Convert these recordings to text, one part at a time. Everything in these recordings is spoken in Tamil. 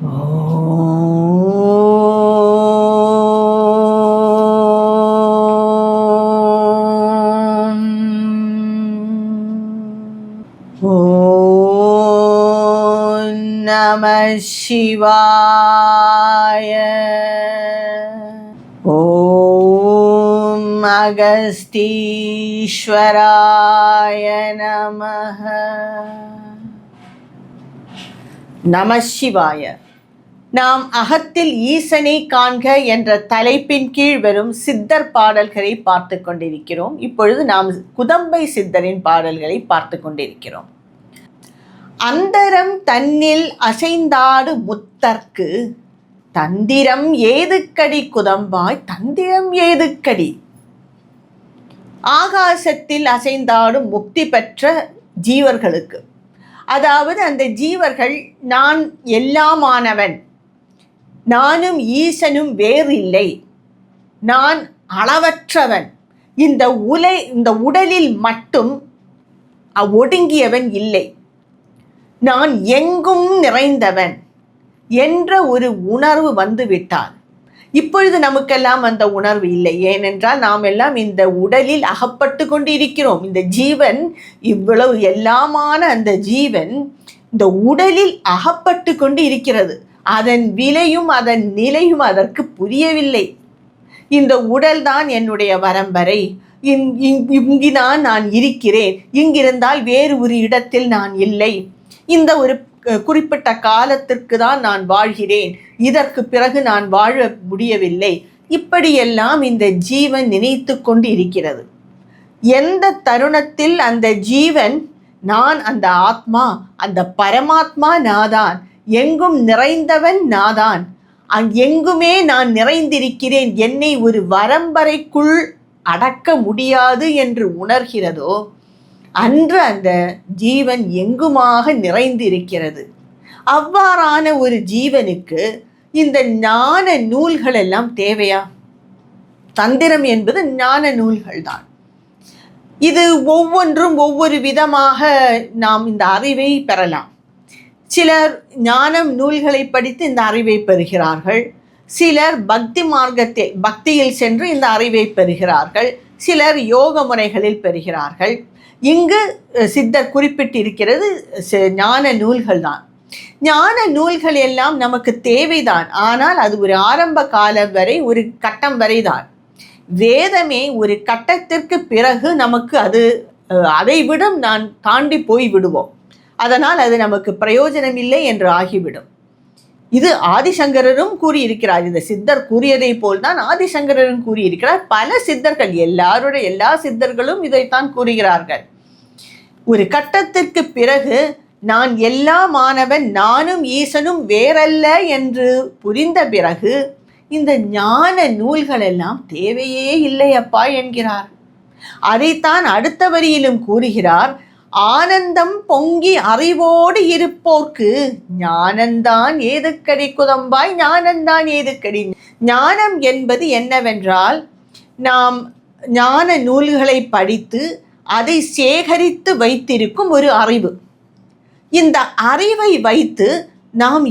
நம சிவாய. ஓம் அகஸ்தீஸ்வராய நமஹ. நம சிவாய. நாம் அகத்தில் ஈசனை காண்க என்ற தலைப்பின் கீழ் வரும் சித்தர் பாடல்களை பார்த்து கொண்டிருக்கிறோம். இப்பொழுது நாம் குதம்பை சித்தரின் பாடல்களை பார்த்து கொண்டிருக்கிறோம். அந்தரம் தன்னில் அசைந்தாடு முத்தர்க்கு தந்திரம் ஏதுக்கடி குதம்பாய், தந்திரம் ஏதுக்கடி. ஆகாசத்தில் அசைந்தாடும் முக்தி பெற்ற ஜீவர்களுக்கு, அதாவது அந்த ஜீவர்கள் நான் எல்லாமானவன், நானும் ஈசனும் வேறில்லை, நான் அளவற்றவன், இந்த உடலில் மட்டும் ஒடுங்கியவன் இல்லை, நான் எங்கும் நிறைந்தவன் என்ற ஒரு உணர்வு வந்துவிட்டால், இப்பொழுது நமக்கெல்லாம் அந்த உணர்வு இல்லை. ஏனென்றால் நாம் எல்லாம் இந்த உடலில் அகப்பட்டு கொண்டு இருக்கிறோம். இந்த ஜீவன், இவ்வளவு எல்லாமான அந்த ஜீவன் இந்த உடலில் அகப்பட்டு கொண்டு இருக்கிறது. அதன் விலையும் அதன் நிலையும் அதற்கு புரியவில்லை. இந்த உடல் தான் என்னுடைய வரம்பரை, இங்குதான் நான் இருக்கிறேன், இங்கிருந்தால் வேறு ஒரு இடத்தில் நான் இல்லை, இந்த ஒரு குறிப்பிட்ட காலத்திற்கு தான் நான் வாழ்கிறேன், இதற்கு பிறகு நான் வாழ முடியவில்லை, இப்படியெல்லாம் இந்த ஜீவன் நினைத்து கொண்டு இருக்கிறது. எந்த தருணத்தில் அந்த ஜீவன் நான் அந்த ஆத்மா, அந்த பரமாத்மா நாதான், எங்கும் நிறைந்தவன் நாதான், எங்குமே நான் நிறைந்திருக்கிறேன், என்னை ஒரு வரம்பறைக்குள் அடக்க முடியாது என்று உணர்கிறதோ அன்று அந்த ஜீவன் எங்குமாக நிறைந்திருக்கிறது. அவ்வாறான ஒரு ஜீவனுக்கு இந்த ஞான நூல்கள் எல்லாம் தேவையா? தந்திரம் என்பது ஞான நூல்கள் தான். இது ஒவ்வொன்றும் ஒவ்வொரு விதமாக நாம் இந்த அறிவை பெறலாம். சிலர் ஞானம் நூல்களை படித்து இந்த அறிவை பெறுகிறார்கள், சிலர் பக்தியில் சென்று இந்த அறிவை பெறுகிறார்கள், சிலர் யோக முறைகளில் பெறுகிறார்கள். இங்கு சித்தர் குறிப்பிட்டிருக்கிறது ஞான நூல்கள் தான். ஞான நூல்கள் எல்லாம் நமக்கு தேவைதான். ஆனால் அது ஒரு ஆரம்ப காலம் வரை, ஒரு கட்டம் வரை தான். வேதமே ஒரு கட்டத்திற்கு பிறகு நமக்கு அதை விட நான் தாண்டி போய் விடுவோம். அதனால் அது நமக்கு பிரயோஜனம் இல்லை என்று ஆகிவிடும். இது ஆதிசங்கரரும் கூறியிருக்கிறார். இந்த சித்தர் கூறியதை போல்தான் ஆதிசங்கரரும் கூறியிருக்கிறார். பல சித்தர்கள், எல்லா சித்தர்களும் இதைத்தான் கூறுகிறார்கள். ஒரு கட்டத்திற்கு பிறகு நான் எல்லாமானவன், நானும் ஈசனும் வேறல்ல என்று புரிந்த பிறகு இந்த ஞான நூல்கள் எல்லாம் தேவையே இல்லை அப்பா என்கிறார். அதைத்தான் அடுத்த வரியிலும் கூறுகிறார். ஆனந்தம் பொங்கி அறிவோடு இருப்போர்க்கு ஞானந்தான் ஏதுக்கடி குதம்பாய், ஞானந்தான் ஏதுக்கடி. ஞானம் என்பது என்னவென்றால், நாம் ஞான நூல்களை படித்து அதை சேகரித்து வைத்திருக்கும் ஒரு அறிவு. இந்த அறிவை வைத்து நாம்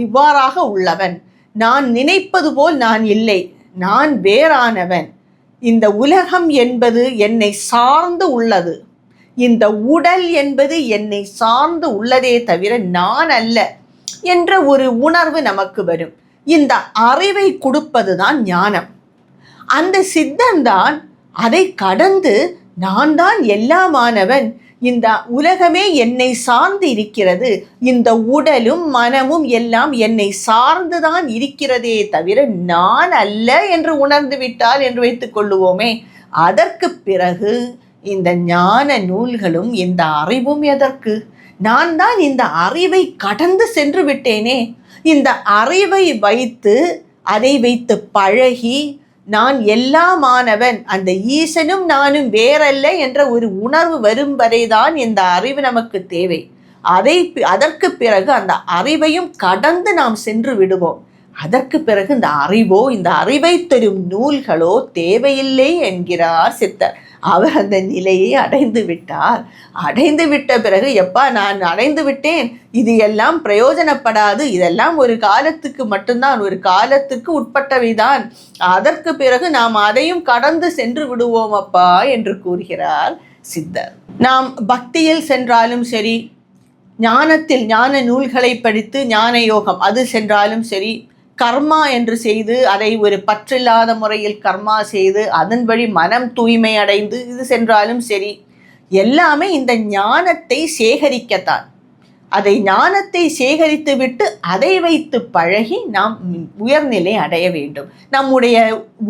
இவ்வாறாக உள்ளவன், நான் நினைப்பது போல் நான் இல்லை, நான் வேறானவன், இந்த உலகம் என்பது என்னை சார்ந்து உள்ளது, இந்த உடல் என்பது என்னை சார்ந்து உள்ளதே தவிர நான் அல்ல என்ற ஒரு உணர்வு நமக்கு வரும். இந்த அறிவை கொடுப்பதுதான் ஞானம். அந்த சித்தன்தான் அதை கடந்து நான் தான் எல்லாமானவன், இந்த உலகமே என்னை சார்ந்து இருக்கிறது, இந்த உடலும் மனமும் எல்லாம் என்னை சார்ந்துதான் இருக்கிறதே தவிர நான் அல்ல என்று உணர்ந்து விட்டால் என்று வைத்துக் கொள்ளுவோமே. அதற்கு பிறகு இந்த ஞான நூல்களும் இந்த அறிவும் எதற்கு? நான் தான் இந்த அறிவை கடந்து சென்று விட்டேனே. இந்த அறிவை வைத்து அதை வைத்து பழகி நான் எல்லாமானவன், அந்த ஈசனும் நானும் வேறல்ல என்ற ஒரு உணர்வு வரும் வரைதான் இந்த அறிவு நமக்கு தேவை. அதற்கு பிறகு அந்த அறிவையும் கடந்து நாம் சென்று விடுவோம். அதற்கு பிறகு இந்த அறிவை தரும் நூல்களோ தேவையில்லை என்கிறார் சித்தர். அவர் அந்த நிலையை அடைந்து விட்டார். அடைந்து விட்ட பிறகு, எப்பா நான் அடைந்து விட்டேன், இது எல்லாம் பிரயோஜனப்படாது, இதெல்லாம் ஒரு காலத்துக்கு மட்டும்தான், ஒரு காலத்துக்கு உட்பட்டவைதான், அதற்கு பிறகு நாம் அதையும் கடந்து சென்று விடுவோம் அப்பா என்று கூறுகிறார் சித்தர். நாம் பக்தியில் சென்றாலும் சரி, ஞானத்தில் ஞான நூல்களை படித்து ஞான யோகம் அது சென்றாலும் சரி, கர்மா என்று செய்து அதை ஒரு பற்றில்லாத முறையில் கர்மா செய்து அதன் வழி மனம் தூய்மை அடைந்து இது சென்றாலும் சரி, எல்லாமே இந்த ஞானத்தை சேகரிக்கத்தான். அதை ஞானத்தை சேகரித்து விட்டு அதை வைத்து பழகி நாம் உயர்நிலை அடைய வேண்டும். நம்முடைய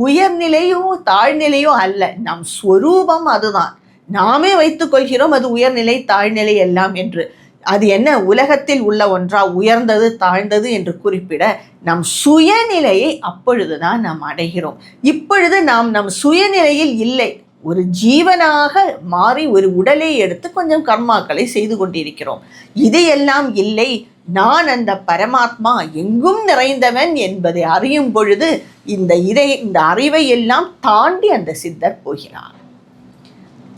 உயர்நிலையோ தாழ்நிலையோ அல்ல, நம் ஸ்வரூபம் அதுதான். நாமே வைத்துக் கொள்கிறோம் அது உயர்நிலை தாழ்நிலை எல்லாம் என்று. அது என்ன உலகத்தில் உள்ள ஒன்றா உயர்ந்தது தாழ்ந்தது என்று குறிப்பிட, நம் சுயநிலையை அப்பொழுதுதான் நாம் அடைகிறோம். இப்பொழுது நாம் நம் சுயநிலையில் இல்லை, ஒரு ஜீவனாக மாறி ஒரு உடலை எடுத்து கொஞ்சம் கர்மாக்களை செய்து கொண்டிருக்கிறோம். இதையெல்லாம் இல்லை, நான் அந்த பரமாத்மா எங்கும் நிறைந்தவன் என்பதை அறியும் பொழுது இந்த அறிவை எல்லாம் தாண்டி அந்த சித்தர் போகிறார்.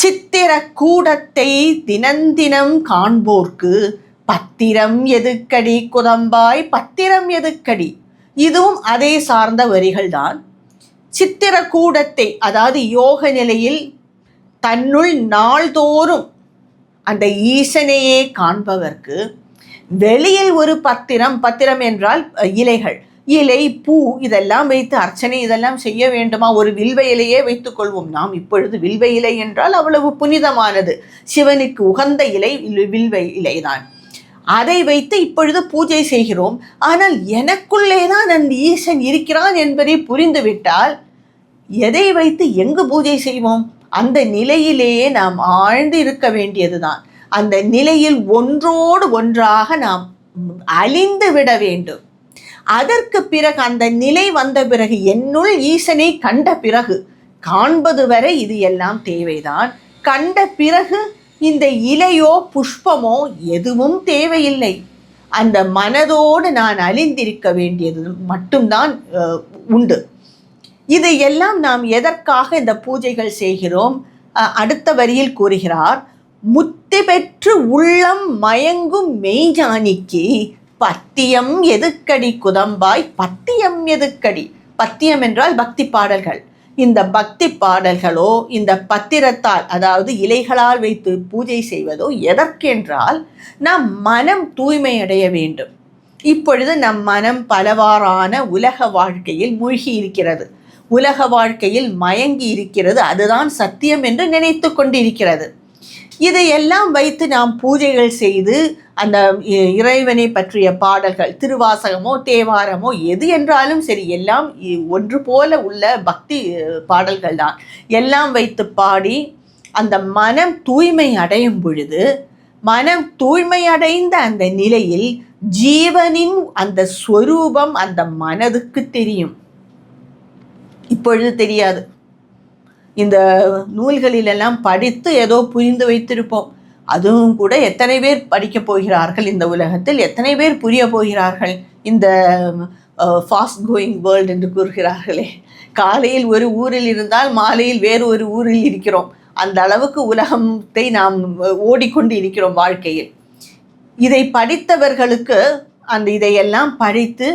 சித்திர கூடத்தை தினந்தினம் காண்போர்க்கு பத்திரம் எதுக்கடி குதம்பாய் பத்திரம் எதுக்கடி. இதுவும் அதே சார்ந்த வரிகள் தான். சித்திர கூடத்தை, அதாவது யோக நிலையில் தன்னுள் நாள்தோறும் அந்த ஈசனையே காண்பவர்க்கு வெளியில் ஒரு பத்திரம், பத்திரம் என்றால் இலைகள், இலை பூ இதெல்லாம் வைத்து அர்ச்சனை இதெல்லாம் செய்ய வேண்டுமா? ஒரு வில்வ இலையே வைத்துக் கொள்வோம். நாம் இப்பொழுது வில்வ இலை என்றால் அவ்வளவு புனிதமானது, சிவனுக்கு உகந்த இலை வில்வ இலைதான். அதை வைத்து இப்பொழுது பூஜை செய்கிறோம். ஆனால் எனக்குள்ளேதான் அந்த ஈசன் இருக்கிறான் என்பதை புரிந்துவிட்டால் எதை வைத்து எங்கு பூஜை செய்வோம்? அந்த நிலையிலேயே நாம் ஆழ்ந்து இருக்க வேண்டியதுதான். அந்த நிலையில் ஒன்றோடு ஒன்றாக நாம் அழிந்து விட வேண்டும். அதற்கு பிறகு அந்த நிலை வந்த பிறகு, என்னுள் ஈசனை கண்ட பிறகு, காண்பது வரை இது எல்லாம் தேவைதான். கண்ட பிறகு இந்த இலையோ புஷ்பமோ எதுவும் தேவையில்லை. அந்த மனதோடு நான் அழிந்திருக்க வேண்டியது மட்டும்தான் உண்டு. இது எல்லாம் நாம் எதற்காக இந்த பூஜைகள் செய்கிறோம்? அடுத்த வரியில் கூறுகிறார், முத்தி பெற்று உள்ளம் மயங்கும் மெய்ஞானிக்கு பத்தியம் எதுக்கடி குதம்பாய் பத்தியம் எதுக்கடி. பத்தியம் என்றால் பக்தி பாடல்கள். இந்த பக்தி பாடல்களோ இந்த பத்திரத்தால், அதாவது இலைகளால் வைத்து பூஜை செய்வதோ எதற்கென்றால் நம் மனம் தூய்மை அடைய வேண்டும். இப்பொழுது நம் மனம் பலவாறான உலக வாழ்க்கையில் மூழ்கி இருக்கிறது, உலக வாழ்க்கையில் மயங்கி இருக்கிறது, அதுதான் சத்தியம் என்று நினைத்து கொண்டிருக்கிறது. இதையெல்லாம் வைத்து நாம் பூஜைகள் செய்து அந்த இறைவனை பற்றிய பாடல்கள், திருவாசகமோ தேவாரமோ எது என்றாலும் சரி, எல்லாம் ஒன்று போல உள்ள பக்தி பாடல்கள் தான், எல்லாம் வைத்து பாடி அந்த மனம் தூய்மை அடையும் பொழுது, மனம் தூய்மை அடைந்த அந்த நிலையில் ஜீவனின் அந்த ஸ்வரூபம் அந்த மனதுக்கு தெரியும். இப்பொழுது தெரியாது. இந்த நூல்களிலெல்லாம் படித்து ஏதோ புரிந்து வைத்திருப்போம். அதுவும் கூட எத்தனை பேர் படிக்கப் போகிறார்கள் இந்த உலகத்தில், எத்தனை பேர் புரிய போகிறார்கள்? இந்த ஃபாஸ்ட் கோயிங் வேர்ல்டு என்று கூறுகிறார்களே, காலையில் ஒரு ஊரில் இருந்தால் மாலையில் வேறு ஒரு ஊரில் இருக்கிறோம். அந்த அளவுக்கு உலகத்தை நாம் ஓடிக்கொண்டு இருக்கிறோம் வாழ்க்கையில். இதை படித்தவர்களுக்கு இதையெல்லாம் படித்து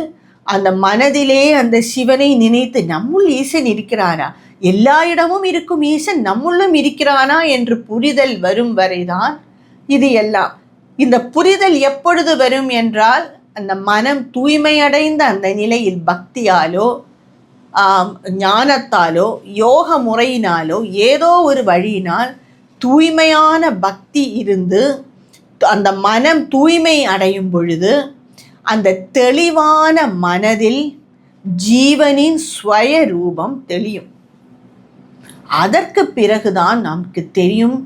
அந்த மனதிலே அந்த சிவனை நினைத்து, நம்முள் ஈசன் இருக்கிறாரா, எல்லா இடமும் இருக்கும் ஈசன் நம்முள்ளும் இருக்கிறானா என்று புரிதல் வரும் வரைதான் இது எல்லாம். இந்த புரிதல் எப்பொழுது வரும் என்றால், அந்த மனம் தூய்மையடைந்த அந்த நிலையில் பக்தியாலோ ஞானத்தாலோ யோக முறையினாலோ ஏதோ ஒரு வழியினால் தூய்மையான பக்தி இருந்து அந்த மனம் தூய்மை அடையும் பொழுது அந்த தெளிவான மனதில் ஜீவனின் ஸ்வய ரூபம் தெளியும். அதற்கு பிறகுதான் நமக்கு தெரியும்,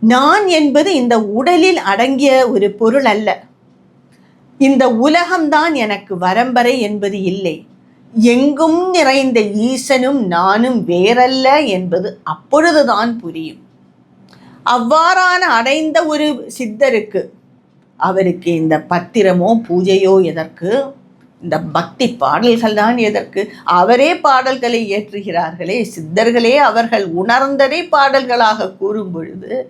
நான் என்பது இந்த உடலில் அடங்கிய ஒரு பொருள் அல்ல, இந்த உலகம்தான் எனக்கு வரம்பறை என்பது இல்லை, எங்கும் நிறைந்த ஈசனும் நானும் வேறல்ல என்பது அப்பொழுதுதான் புரியும். அவ்வாறான அடைந்த ஒரு சித்தருக்கு, அவருக்கு இந்த பத்திரமோ பூஜையோ எதற்கு? இந்த பக்தி பாடல்கள் தான் எதற்கு? அவரே பாடல்களை இயற்றுகிறார்களே, சித்தர்களே அவர்கள் உணர்ந்ததை பாடல்களாக கூறும் பொழுது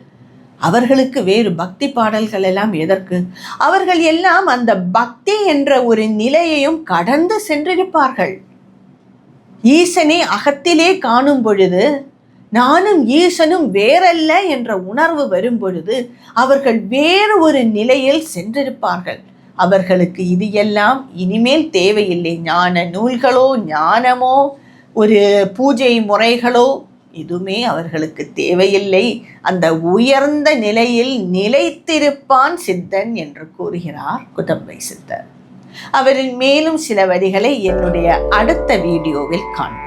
அவர்களுக்கு வேறு பக்தி பாடல்கள் எல்லாம் எதற்கு? அவர்கள் எல்லாம் அந்த பக்தி என்ற ஒரு நிலையையும் கடந்து சென்றிருப்பார்கள். ஈசனை அகத்திலே காணும் பொழுது, நானும் ஈசனும் வேறல்ல என்ற உணர்வு வரும் பொழுது அவர்கள் வேறு ஒரு நிலையில் சென்றிருப்பார்கள். அவர்களுக்கு இது எல்லாம் இனிமேல் தேவையில்லை. ஞான நூல்களோ, ஞானமோ, ஒரு பூஜை முறைகளோ எதுவுமே அவர்களுக்கு தேவையில்லை. அந்த உயர்ந்த நிலையில் நிலைத்திருப்பான் சித்தன் என்று கூறுகிறார் குதம்பை சித்தர். அவரின் மேலும் சில வரிகளை என்னுடைய அடுத்த வீடியோவில் காண்போம்.